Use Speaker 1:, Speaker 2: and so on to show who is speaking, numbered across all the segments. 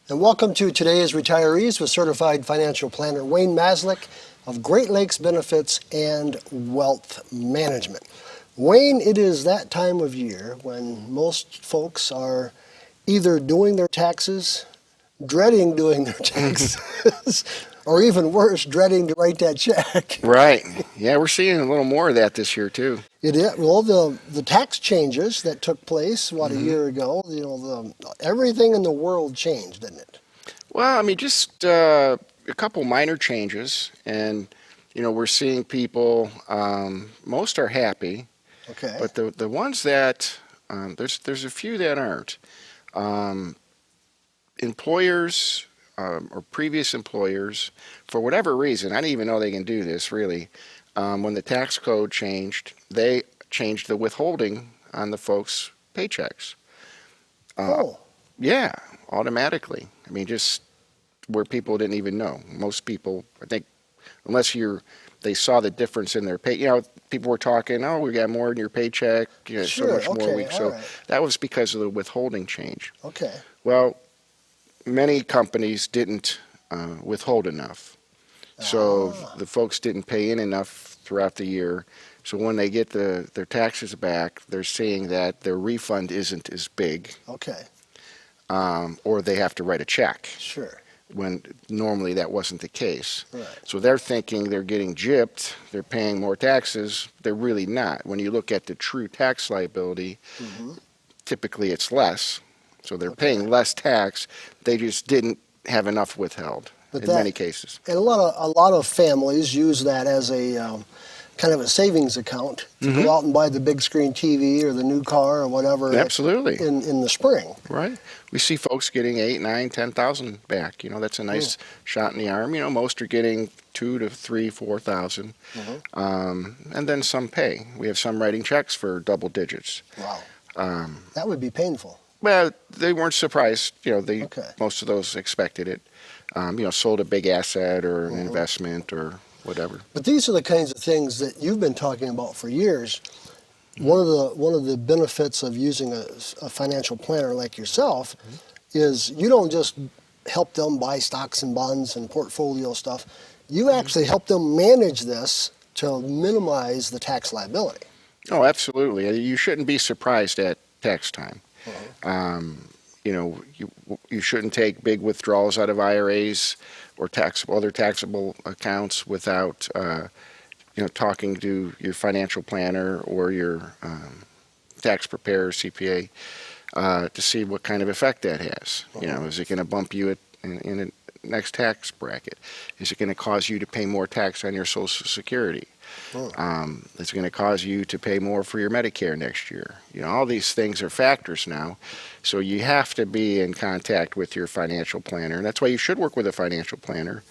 Speaker 1: And welcome to today's Retirees with Certified Financial Planner Wayne Maslyk of Great Lakes Benefits and Wealth Management. Wayne, it is that time of year when most folks are either doing their taxes, dreading doing their taxes, or even worse, dreading to write that check.
Speaker 2: Right. Yeah, we're seeing a little more of that this year too.
Speaker 1: It is, well, the tax changes that took place, a year ago, everything in the world changed, didn't it?
Speaker 2: Well, I mean, just a couple minor changes, and we're seeing people. Most are happy,
Speaker 1: Okay.
Speaker 2: but the ones that there's a few that aren't. Employers or previous employers, for whatever reason, I didn't even know they can do this really. When the tax code changed, they changed the withholding on the folks' paychecks. Yeah, automatically. I mean, just where people didn't even know. Most people, I think, unless they saw the difference in their pay. People were talking, oh, we got more in your paycheck,
Speaker 1: Sure,
Speaker 2: so much more
Speaker 1: okay,
Speaker 2: a week.
Speaker 1: all
Speaker 2: So
Speaker 1: right.
Speaker 2: that was because of the withholding change.
Speaker 1: Okay.
Speaker 2: Well, many companies didn't withhold enough. So the folks didn't pay in enough throughout the year. So when they get their taxes back, they're seeing that their refund isn't as big,
Speaker 1: Okay.
Speaker 2: or they have to write a check
Speaker 1: Sure.
Speaker 2: when normally that wasn't the case.
Speaker 1: Right.
Speaker 2: So they're thinking they're getting gypped, they're paying more taxes. They're really not. When you look at the true tax liability, typically it's less. So they're paying less tax. They just didn't have enough withheld in many cases.
Speaker 1: And a lot of families use that as a kind of a savings account to go out and buy the big screen TV or the new car or whatever.
Speaker 2: Absolutely.
Speaker 1: In the spring.
Speaker 2: Right. We see folks getting 8, 9, 10,000 back. That's a nice shot in the arm. Most are getting 2 to 3, 4,000, and then some pay. We have some writing checks for double digits.
Speaker 1: Wow. That would be painful.
Speaker 2: Well, they weren't surprised. Most of those expected it. Sold a big asset or an investment or whatever.
Speaker 1: But these are the kinds of things that you've been talking about for years. One of the benefits of using a financial planner like yourself is you don't just help them buy stocks and bonds and portfolio stuff. You actually help them manage this to minimize the tax liability.
Speaker 2: Oh, absolutely. You shouldn't be surprised at tax time. You shouldn't take big withdrawals out of IRAs or other taxable accounts without talking to your financial planner or your tax preparer, CPA, to see what kind of effect that has. Is it going to bump you in the next tax bracket? Is it going to cause you to pay more tax on your Social Security? It's going to cause you to pay more for your Medicare next year. All these things are factors now. So you have to be in contact with your financial planner. And that's why you should work with a financial planner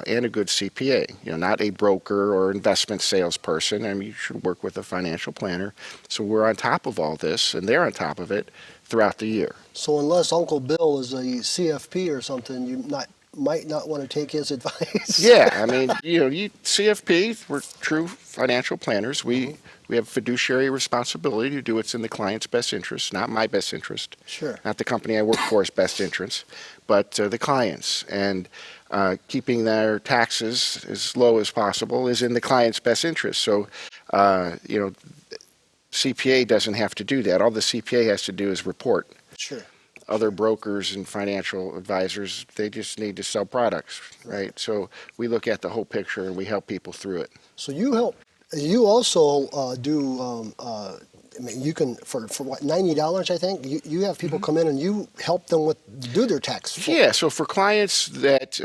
Speaker 2: and a good CPA. Not a broker or investment salesperson. I mean, you should work with a financial planner. So we're on top of all this, and they're on top of it throughout the year.
Speaker 1: So unless Uncle Bill is a CFP or something, you might not want to take his advice.
Speaker 2: Yeah, I mean, you CFP, we're true financial planners. We have fiduciary responsibility to do what's in the client's best interest, not my best interest.
Speaker 1: Sure.
Speaker 2: Not the company I work for's best interest, but the client's. And keeping their taxes as low as possible is in the client's best interest. So, CPA doesn't have to do that. All the CPA has to do is report.
Speaker 1: Sure.
Speaker 2: Other brokers and financial advisors, they just need to sell products, right? So we look at the whole picture and we help people through it.
Speaker 1: So you also do, you can, for what, $90, I think? You have people come in and you help them do their tax.
Speaker 2: Yeah, so for clients that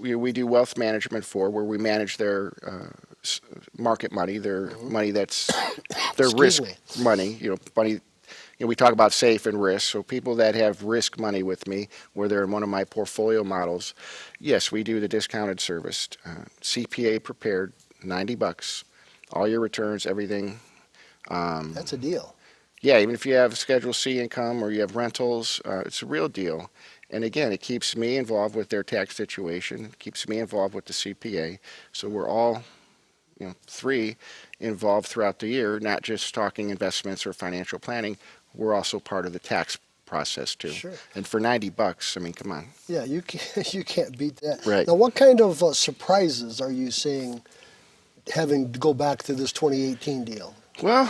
Speaker 2: we do wealth management for, where we manage their market money, their money that's their risk money, money. We talk about safe and risk. So people that have risk money with me, where they're in one of my portfolio models, yes, we do the discounted service, CPA prepared, $90, all your returns, everything.
Speaker 1: That's a deal.
Speaker 2: Yeah, even if you have Schedule C income or you have rentals, it's a real deal. And again, it keeps me involved with their tax situation, keeps me involved with the CPA. So we're all, three involved throughout the year, not just talking investments or financial planning. We're also part of the tax process too.
Speaker 1: Sure.
Speaker 2: And for $90, I mean, come on.
Speaker 1: Yeah, you can't, you can't beat that.
Speaker 2: Right.
Speaker 1: Now, what kind of surprises are you seeing having to go back to this 2018 deal?
Speaker 2: Well,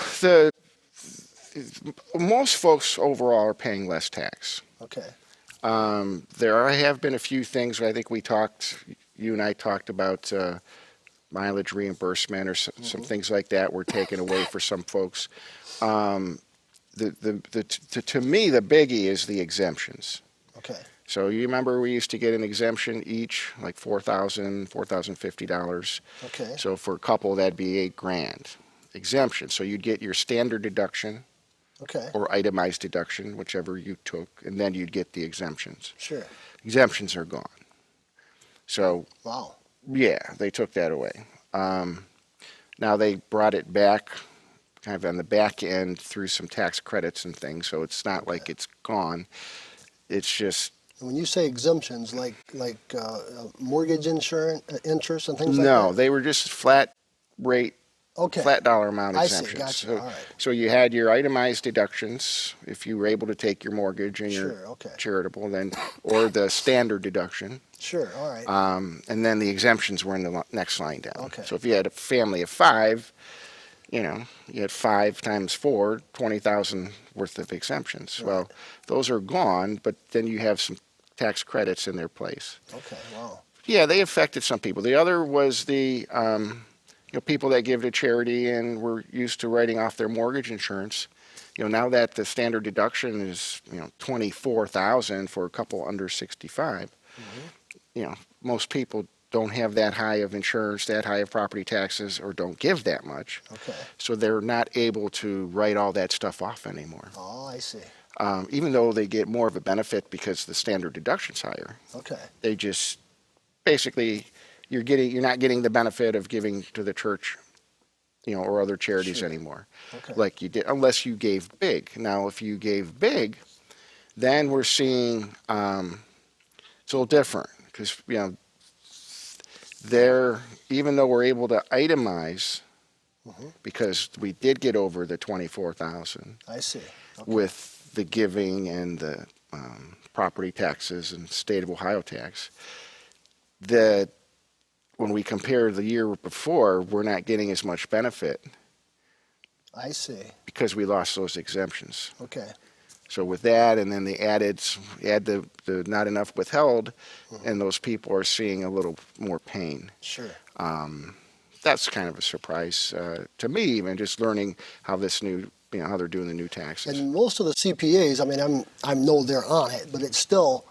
Speaker 2: most folks overall are paying less tax.
Speaker 1: Okay.
Speaker 2: There have been a few things where I think you and I talked about mileage reimbursement or some things like that were taken away for some folks. To me, the biggie is the exemptions.
Speaker 1: Okay.
Speaker 2: So you remember we used to get an exemption each, like $4,050.
Speaker 1: Okay.
Speaker 2: So for a couple, that'd be $8,000 exemption. So you'd get your standard deduction
Speaker 1: Okay.
Speaker 2: or itemized deduction, whichever you took, and then you'd get the exemptions.
Speaker 1: Sure.
Speaker 2: Exemptions are gone. So
Speaker 1: Wow.
Speaker 2: yeah, they took that away. Now they brought it back kind of on the back end through some tax credits and things, so it's not like it's gone. It's just
Speaker 1: When you say exemptions, like mortgage insurance, interest, and things like that?
Speaker 2: no, they were just flat rate,
Speaker 1: Okay.
Speaker 2: flat dollar amount
Speaker 1: I see.
Speaker 2: exemptions.
Speaker 1: Gotcha.
Speaker 2: So,
Speaker 1: All right.
Speaker 2: so you had your itemized deductions if you were able to take your mortgage and your
Speaker 1: Sure. Okay.
Speaker 2: charitable, then or the standard deduction.
Speaker 1: Sure. All right.
Speaker 2: And then the exemptions were in the next line down.
Speaker 1: Okay.
Speaker 2: So if you had a family of five, you had 5 times 4, 20,000 worth of exemptions.
Speaker 1: Right.
Speaker 2: Well, those are gone, but then you have some tax credits in their place.
Speaker 1: Okay. Wow.
Speaker 2: Yeah, they affected some people. The other was the people that give to charity and were used to writing off their mortgage insurance. Now that the standard deduction is 24,000 for a couple under 65. Most people don't have that high of insurance, that high of property taxes, or don't give that much.
Speaker 1: Okay.
Speaker 2: So they're not able to write all that stuff off anymore.
Speaker 1: Oh, I see.
Speaker 2: Even though they get more of a benefit because the standard deduction's higher.
Speaker 1: Okay.
Speaker 2: They just basically you're not getting the benefit of giving to the church, or other charities
Speaker 1: Sure.
Speaker 2: anymore,
Speaker 1: Okay.
Speaker 2: like you did, unless you gave big. Now, if you gave big, then we're seeing it's a little different because even though we're able to itemize because we did get over the 24,000
Speaker 1: I see. Okay.
Speaker 2: with the giving and the property taxes and state of Ohio tax, that when we compare the year before, we're not getting as much benefit
Speaker 1: I see.
Speaker 2: because we lost those exemptions.
Speaker 1: Okay.
Speaker 2: So with that, and then add the not enough withheld, and those people are seeing a little more pain.
Speaker 1: Sure.
Speaker 2: That's kind of a surprise to me, even just learning how this new, how they're doing the new taxes.
Speaker 1: And most of the CPAs, I mean, I know they're on it, but it's still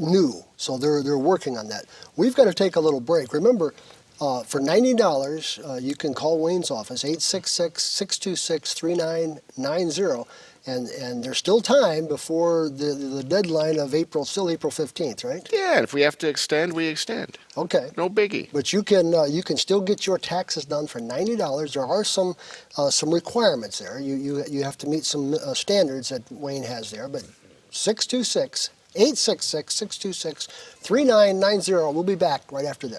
Speaker 1: new, so they're working on that. We've got to take a little break. Remember, for $90, you can call Wayne's office, 866-626-3990, and there's still time before the deadline of April 15th, right?
Speaker 2: Yeah, and if we have to extend, we extend.
Speaker 1: Okay.
Speaker 2: No biggie.
Speaker 1: But you can still get your taxes done for $90. There are some requirements there. You have to meet some standards that Wayne has there. But 866-626-3990. We'll be back right after this.